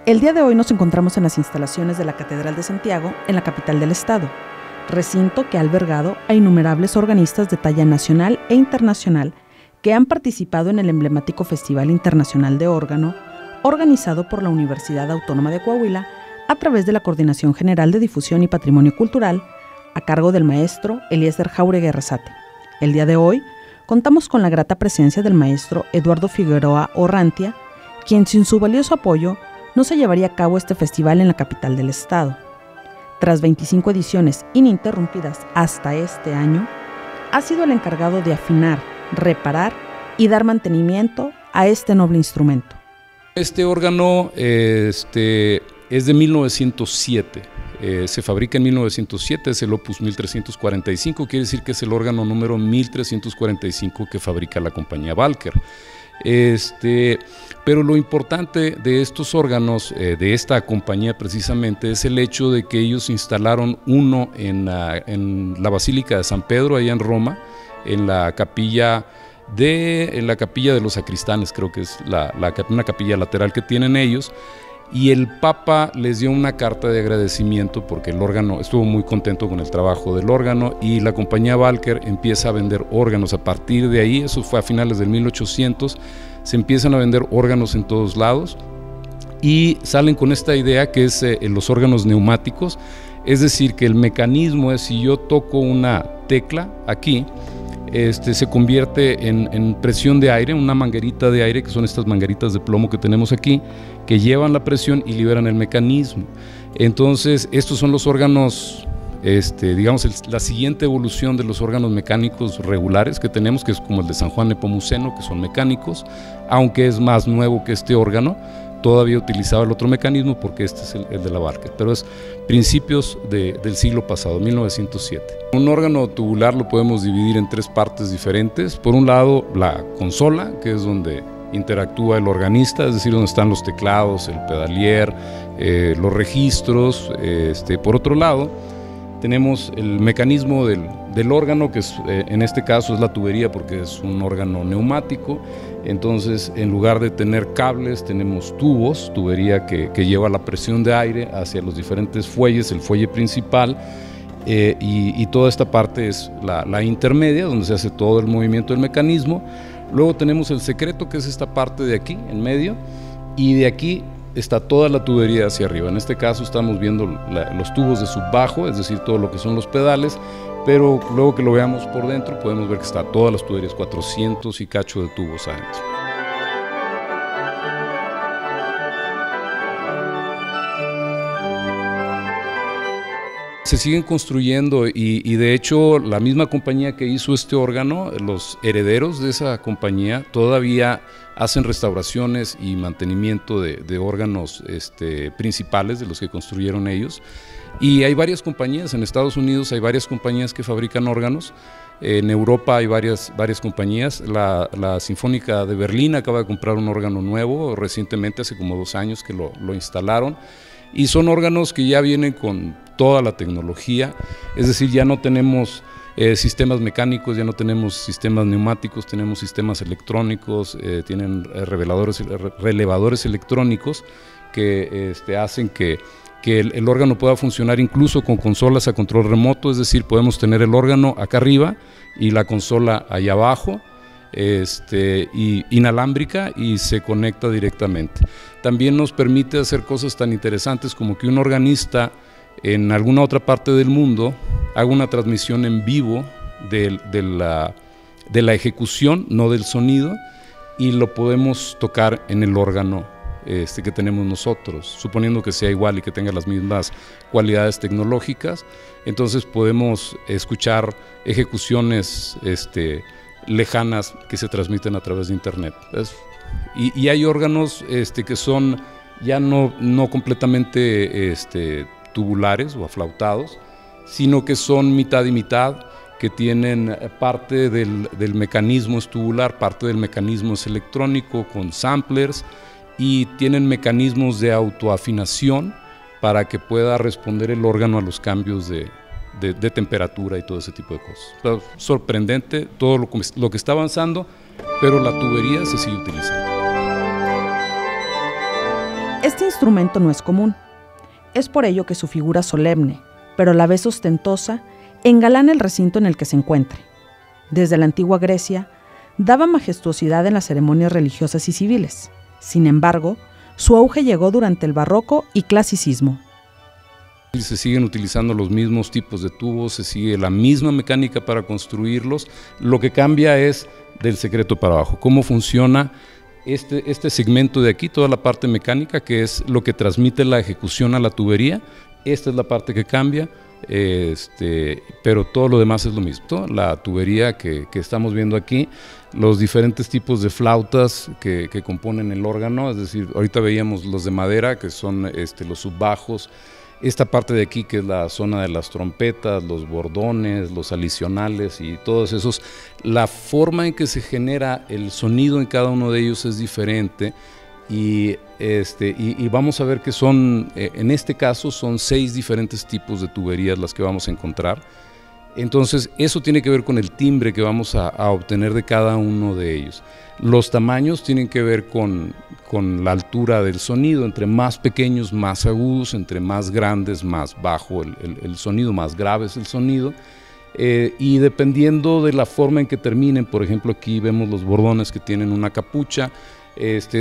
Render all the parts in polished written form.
El día de hoy nos encontramos en las instalaciones de la Catedral de Santiago, en la capital del estado, recinto que ha albergado a innumerables organistas de talla nacional e internacional que han participado en el emblemático Festival Internacional de Órgano, organizado por la Universidad Autónoma de Coahuila a través de la Coordinación General de Difusión y Patrimonio Cultural, a cargo del maestro Eliezer Jauregui Arrasate. El día de hoy contamos con la grata presencia del maestro Eduardo Figueroa Orrantia, quien sin su valioso apoyo no se llevaría a cabo este festival en la capital del estado. Tras 25 ediciones ininterrumpidas hasta este año, ha sido el encargado de afinar, reparar y dar mantenimiento a este noble instrumento. Este órgano es de 1907, se fabrica en 1907, es el Opus 1345, quiere decir que es el órgano número 1345 que fabrica la compañía Walker. Pero lo importante de estos órganos, de esta compañía precisamente, es el hecho de que ellos instalaron uno en la Basílica de San Pedro, allá en Roma, en la capilla de los sacristanes, creo que es una capilla lateral que tienen ellos, y el Papa les dio una carta de agradecimiento porque el órgano estuvo muy contento con el trabajo del órgano, y la compañía Walker empieza a vender órganos a partir de ahí. Eso fue a finales del 1800, se empiezan a vender órganos en todos lados y salen con esta idea que es los órganos neumáticos, es decir, que el mecanismo es, si yo toco una tecla aquí, se convierte en presión de aire, una manguerita de aire, que son estas mangueritas de plomo que tenemos aquí, que llevan la presión y liberan el mecanismo. Entonces, estos son los órganos, digamos, la siguiente evolución de los órganos mecánicos regulares que tenemos, que es como el de San Juan Nepomuceno, que son mecánicos, aunque es más nuevo que este órgano. Todavía utilizaba el otro mecanismo porque este es el de la Walker, pero es principios del siglo pasado, 1907. Un órgano tubular lo podemos dividir en tres partes diferentes. Por un lado, la consola, que es donde interactúa el organista, es decir, donde están los teclados, el pedalier, los registros. Por otro lado, tenemos el mecanismo del órgano, que es, en este caso es la tubería porque es un órgano neumático. Entonces, en lugar de tener cables, tenemos tubos, tubería que lleva la presión de aire hacia los diferentes fuelles, el fuelle principal, y toda esta parte es la intermedia, donde se hace todo el movimiento del mecanismo. Luego tenemos el secreto, que es esta parte de aquí, en medio, y de aquí está toda la tubería hacia arriba. En este caso estamos viendo los tubos de subbajo, es decir, todo lo que son los pedales, pero luego que lo veamos por dentro podemos ver que está todas las tuberías, 400 y cacho de tubos adentro. Se siguen construyendo y de hecho la misma compañía que hizo este órgano, los herederos de esa compañía todavía hacen restauraciones y mantenimiento de órganos principales de los que construyeron ellos. Y hay varias compañías, en Estados Unidos hay varias compañías que fabrican órganos, en Europa hay varias compañías. La Sinfónica de Berlín acaba de comprar un órgano nuevo recientemente, hace como 2 años que lo instalaron, y son órganos que ya vienen con toda la tecnología, es decir, ya no tenemos sistemas mecánicos, ya no tenemos sistemas neumáticos, tenemos sistemas electrónicos, tienen relevadores electrónicos que hacen que el órgano pueda funcionar incluso con consolas a control remoto, es decir, podemos tener el órgano acá arriba y la consola allá abajo, inalámbrica, y se conecta directamente. También nos permite hacer cosas tan interesantes como que un organista en alguna otra parte del mundo haga una transmisión en vivo de la ejecución, no del sonido, y lo podemos tocar en el órgano que tenemos nosotros, suponiendo que sea igual y que tenga las mismas cualidades tecnológicas. Entonces podemos escuchar ejecuciones lejanas que se transmiten a través de internet. Y hay órganos que son ya no completamente tubulares o aflautados, sino que son mitad y mitad, que tienen parte del mecanismo es tubular, parte del mecanismo es electrónico con samplers, y tienen mecanismos de autoafinación para que pueda responder el órgano a los cambios de temperatura y todo ese tipo de cosas. Pero sorprendente todo lo que está avanzando, pero la tubería se sigue utilizando. Este instrumento no es común. Es por ello que su figura solemne, pero a la vez ostentosa, engalana el recinto en el que se encuentre. Desde la antigua Grecia, daba majestuosidad en las ceremonias religiosas y civiles. Sin embargo, su auge llegó durante el barroco y clasicismo. Se siguen utilizando los mismos tipos de tubos, se sigue la misma mecánica para construirlos. Lo que cambia es del secreto para abajo, cómo funciona este segmento de aquí, toda la parte mecánica, que es lo que transmite la ejecución a la tubería. Esta es la parte que cambia, pero todo lo demás es lo mismo. La tubería que estamos viendo aquí, los diferentes tipos de flautas que componen el órgano, es decir, ahorita veíamos los de madera, que son los subbajos. Esta parte de aquí, que es la zona de las trompetas, los bordones, los alicionales y todos esos, la forma en que se genera el sonido en cada uno de ellos es diferente y vamos a ver que son, en este caso, son 6 diferentes tipos de tuberías las que vamos a encontrar. Entonces, eso tiene que ver con el timbre que vamos a obtener de cada uno de ellos. Los tamaños tienen que ver con la altura del sonido, entre más pequeños, más agudos, entre más grandes, más bajo el sonido, más grave es el sonido. Y dependiendo de la forma en que terminen, por ejemplo, aquí vemos los bordones que tienen una capucha,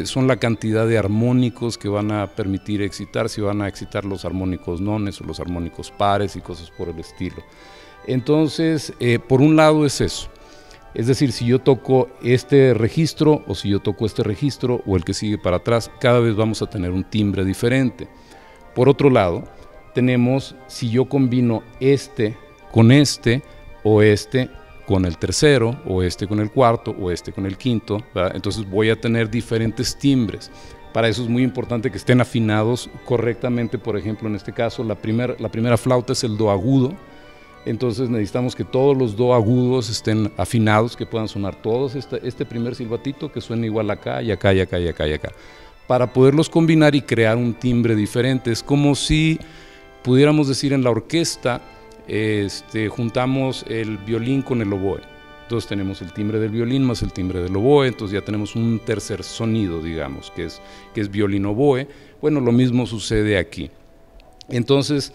son la cantidad de armónicos que van a permitir excitar, si van a excitar los armónicos nones o los armónicos pares y cosas por el estilo. Entonces, por un lado es eso. Es decir, si yo toco este registro o si yo toco este registro o el que sigue para atrás, cada vez vamos a tener un timbre diferente. Por otro lado, tenemos si yo combino este con este o este con el tercero o este con el cuarto o este con el quinto, ¿verdad? Entonces voy a tener diferentes timbres. Para eso es muy importante que estén afinados correctamente. Por ejemplo, en este caso, la primera flauta es el do agudo. Entonces necesitamos que todos los do agudos estén afinados, que puedan sonar todos este primer silbatito, que suene igual acá y acá y acá y acá y acá, para poderlos combinar y crear un timbre diferente. Es como si pudiéramos decir en la orquesta, juntamos el violín con el oboe. Entonces tenemos el timbre del violín más el timbre del oboe, entonces ya tenemos un tercer sonido, digamos, que es violín oboe. Bueno, lo mismo sucede aquí. Entonces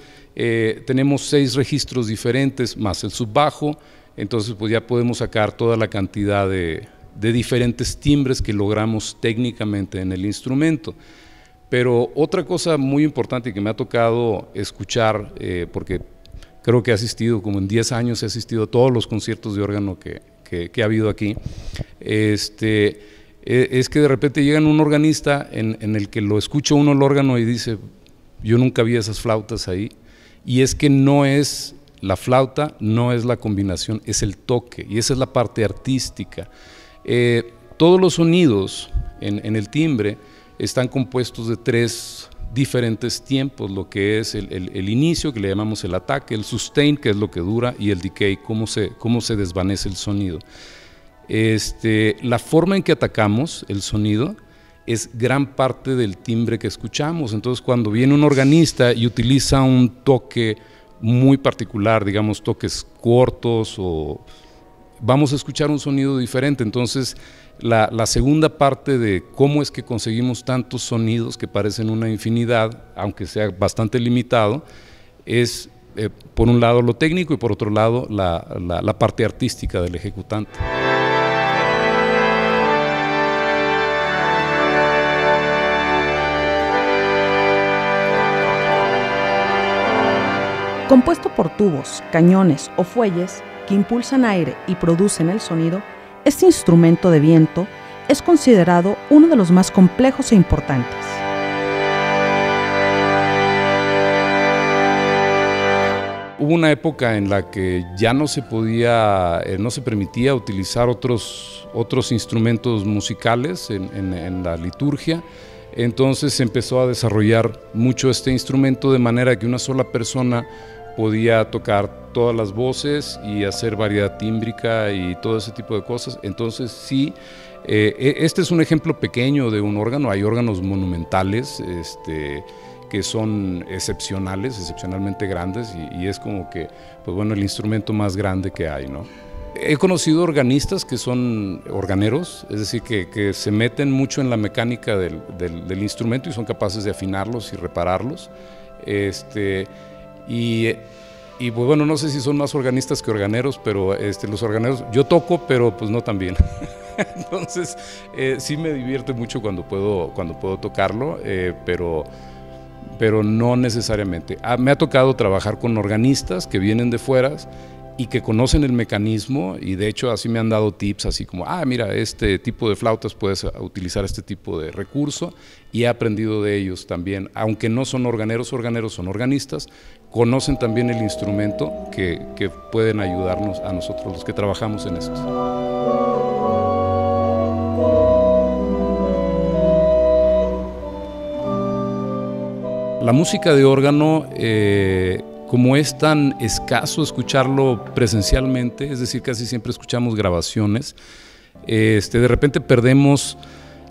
tenemos 6 registros diferentes más el subbajo, entonces pues ya podemos sacar toda la cantidad de diferentes timbres que logramos técnicamente en el instrumento. Pero otra cosa muy importante que me ha tocado escuchar, porque creo que he asistido, como en 10 años he asistido a todos los conciertos de órgano que ha habido aquí, es que de repente llega un organista en el que lo escucha uno el órgano y dice, yo nunca vi esas flautas ahí, y es que no es la flauta, no es la combinación, es el toque, y esa es la parte artística. Todos los sonidos en el timbre están compuestos de 3 diferentes tiempos, lo que es el inicio, que le llamamos el ataque, el sustain, que es lo que dura, y el decay, cómo se desvanece el sonido. La forma en que atacamos el sonido es gran parte del timbre que escuchamos. Entonces, cuando viene un organista y utiliza un toque muy particular, digamos toques cortos, o vamos a escuchar un sonido diferente. Entonces, la segunda parte de cómo es que conseguimos tantos sonidos que parecen una infinidad, aunque sea bastante limitado, es por un lado lo técnico y por otro lado la parte artística del ejecutante. Compuesto por tubos, cañones o fuelles que impulsan aire y producen el sonido, este instrumento de viento es considerado uno de los más complejos e importantes. Hubo una época en la que ya no se permitía utilizar otros instrumentos musicales en la liturgia. Entonces se empezó a desarrollar mucho este instrumento de manera que una sola persona podía tocar todas las voces y hacer variedad tímbrica y todo ese tipo de cosas. Entonces sí, este es un ejemplo pequeño de un órgano. Hay órganos monumentales que son excepcionalmente grandes y es como que, pues bueno, el instrumento más grande que hay, ¿no? He conocido organistas que son organeros, es decir, que se meten mucho en la mecánica del instrumento y son capaces de afinarlos y repararlos. Y pues bueno, no sé si son más organistas que organeros, pero los organeros, yo toco, pero pues no tan bien. Entonces, sí me divierte mucho cuando puedo tocarlo, pero no necesariamente. Me ha tocado trabajar con organistas que vienen de fuera y que conocen el mecanismo, y de hecho así me han dado tips, así como, mira, este tipo de flautas puedes utilizar este tipo de recurso, y he aprendido de ellos también, aunque no son organeros, son organistas, conocen también el instrumento que pueden ayudarnos a nosotros los que trabajamos en esto. La música de órgano, como es tan escaso escucharlo presencialmente, es decir, casi siempre escuchamos grabaciones, de repente perdemos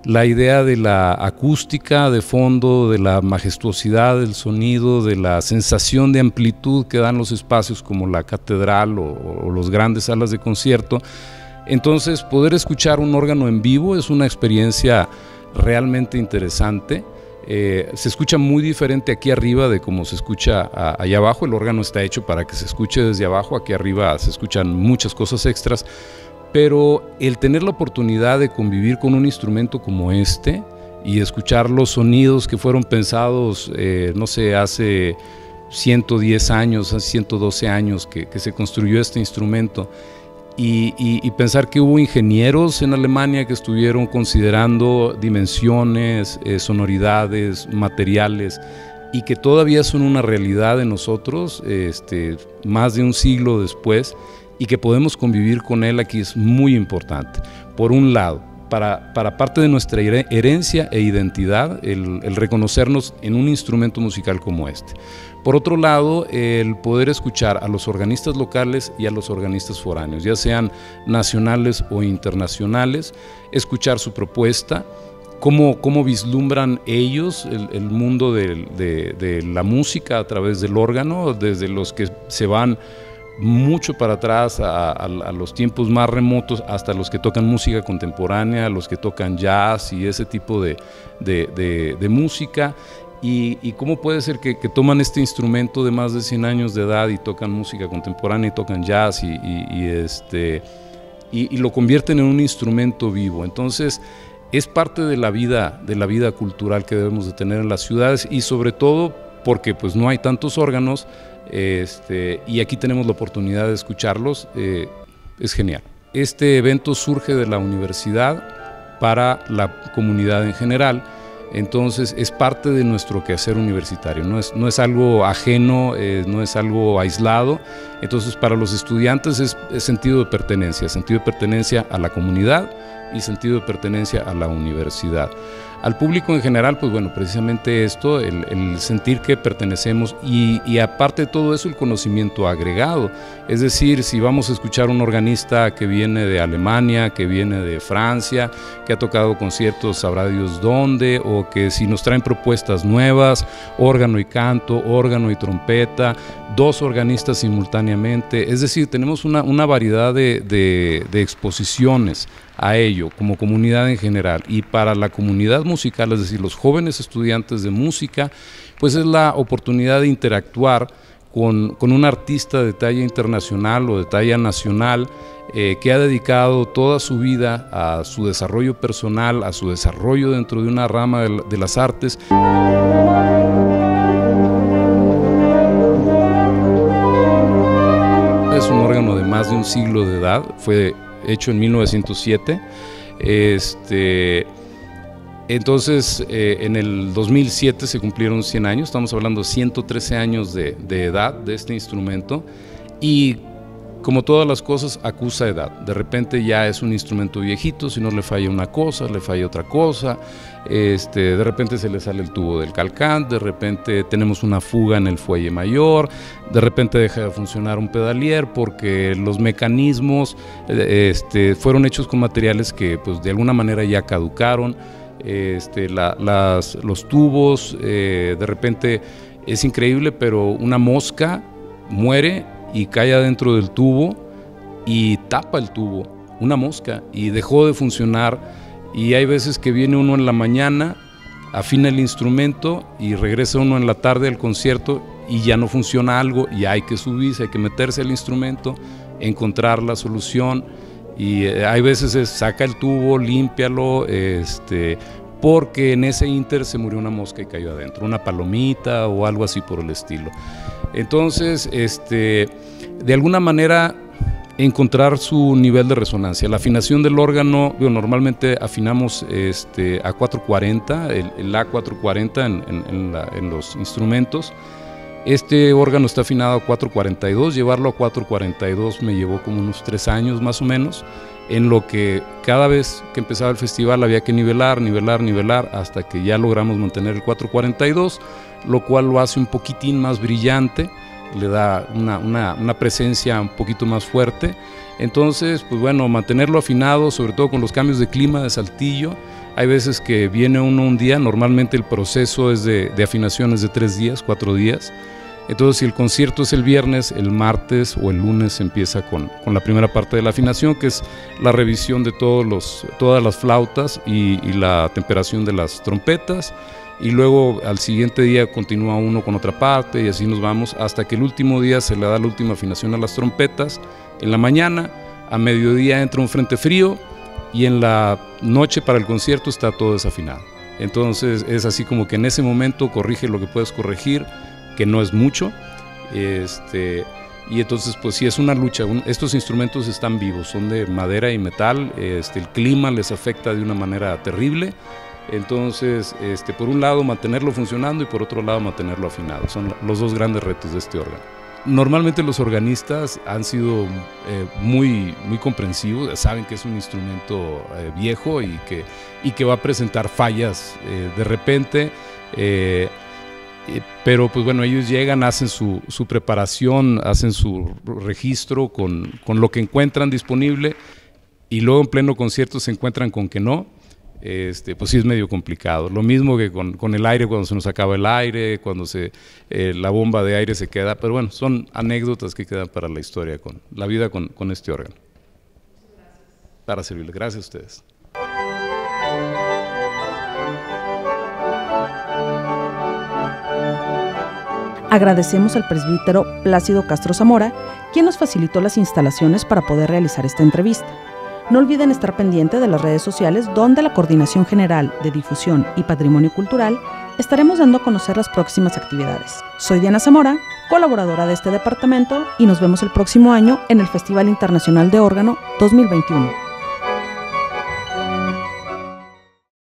la idea de la acústica de fondo, de la majestuosidad del sonido, de la sensación de amplitud que dan los espacios como la catedral o los grandes salas de concierto. Entonces, poder escuchar un órgano en vivo es una experiencia realmente interesante. Se escucha muy diferente aquí arriba de cómo se escucha allá abajo. El órgano está hecho para que se escuche desde abajo, aquí arriba se escuchan muchas cosas extras, pero el tener la oportunidad de convivir con un instrumento como este y escuchar los sonidos que fueron pensados, no sé, hace 110 años, hace 112 años que se construyó este instrumento, y pensar que hubo ingenieros en Alemania que estuvieron considerando dimensiones, sonoridades, materiales, y que todavía son una realidad en nosotros, más de un siglo después, y que podemos convivir con él aquí es muy importante. Por un lado, para parte de nuestra herencia e identidad, el reconocernos en un instrumento musical como este. Por otro lado, el poder escuchar a los organistas locales y a los organistas foráneos, ya sean nacionales o internacionales, escuchar su propuesta, cómo vislumbran ellos el mundo de la música a través del órgano, desde los que se van mucho para atrás a los tiempos más remotos, hasta los que tocan música contemporánea, los que tocan jazz y ese tipo de música. Y cómo puede ser que toman este instrumento de más de 100 años de edad y tocan música contemporánea y tocan jazz y lo convierten en un instrumento vivo. Entonces es parte de la vida cultural que debemos de tener en las ciudades, y sobre todo porque pues no hay tantos órganos, y aquí tenemos la oportunidad de escucharlos. Es genial. Este evento surge de la universidad para la comunidad en general. Entonces es parte de nuestro quehacer universitario, no es algo ajeno, no es algo aislado. Entonces para los estudiantes es sentido de pertenencia a la comunidad y sentido de pertenencia a la universidad. Al público en general, pues bueno, precisamente esto, el sentir que pertenecemos, y aparte de todo eso, el conocimiento agregado. Es decir, si vamos a escuchar un organista que viene de Alemania, que viene de Francia, que ha tocado conciertos sabrá Dios dónde, o que si nos traen propuestas nuevas, órgano y canto, órgano y trompeta, 2 organistas simultáneamente, es decir, tenemos una variedad de exposiciones a ello como comunidad en general. Y para la comunidad musical, es decir, los jóvenes estudiantes de música, pues es la oportunidad de interactuar con un artista de talla internacional o de talla nacional, que ha dedicado toda su vida a su desarrollo personal, a su desarrollo dentro de una rama de las artes. Es un órgano de más de un siglo de edad, fue hecho en 1907. Entonces, en el 2007 se cumplieron 100 años, estamos hablando de 113 años de edad de este instrumento, y como todas las cosas, acusa edad. De repente ya es un instrumento viejito, si no le falla una cosa, le falla otra cosa, de repente se le sale el tubo del calcán, de repente tenemos una fuga en el fuelle mayor, de repente deja de funcionar un pedalier porque los mecanismos fueron hechos con materiales que pues, de alguna manera ya caducaron. Los tubos, de repente es increíble, pero una mosca muere y cae adentro del tubo y tapa el tubo, una mosca, y dejó de funcionar. Y hay veces que viene uno en la mañana, afina el instrumento y regresa uno en la tarde al concierto y ya no funciona algo y hay que subirse, hay que meterse al instrumento, encontrar la solución. Y hay veces es saca el tubo, límpialo, porque en ese inter se murió una mosca y cayó adentro, una palomita o algo así por el estilo. Entonces, de alguna manera encontrar su nivel de resonancia. La afinación del órgano, normalmente afinamos a 440, el A440 en los instrumentos. Este órgano está afinado a 442, llevarlo a 442 me llevó como unos 3 años más o menos, en lo que cada vez que empezaba el festival había que nivelar, hasta que ya logramos mantener el 442, lo cual lo hace un poquitín más brillante, le da una presencia un poquito más fuerte. Entonces, pues bueno, mantenerlo afinado, sobre todo con los cambios de clima de Saltillo. Hay veces que viene uno un día, normalmente el proceso es de afinación es de 3 días, 4 días. Entonces, si el concierto es el viernes, el martes o el lunes empieza con la primera parte de la afinación, que es la revisión de todas las flautas y la temperación de las trompetas. Y luego al siguiente día continúa uno con otra parte y así nos vamos hasta que el último día se le da la última afinación a las trompetas. En la mañana, a mediodía entra un frente frío y en la noche para el concierto está todo desafinado. Entonces es así como que en ese momento corrige lo que puedes corregir, que no es mucho. Y entonces pues sí es una lucha. Estos instrumentos están vivos, son de madera y metal, el clima les afecta de una manera terrible. Entonces, por un lado mantenerlo funcionando y por otro lado mantenerlo afinado. Son los dos grandes retos de este órgano. Normalmente los organistas han sido muy comprensivos, saben que es un instrumento viejo y que va a presentar fallas de repente, pero pues bueno, ellos llegan, hacen su preparación, hacen su registro con lo que encuentran disponible y luego en pleno concierto se encuentran con que no. Pues sí es medio complicado. Lo mismo que con el aire, cuando se nos acaba el aire, cuando la bomba de aire se queda, pero bueno, son anécdotas que quedan para la historia, con la vida con este órgano. Gracias. Para servirles. Gracias a ustedes. Agradecemos al presbítero Plácido Castro Zamora, quien nos facilitó las instalaciones para poder realizar esta entrevista. No olviden estar pendiente de las redes sociales, donde la Coordinación General de Difusión y Patrimonio Cultural estaremos dando a conocer las próximas actividades. Soy Diana Zamora, colaboradora de este departamento, y nos vemos el próximo año en el Festival Internacional de Órgano 2021.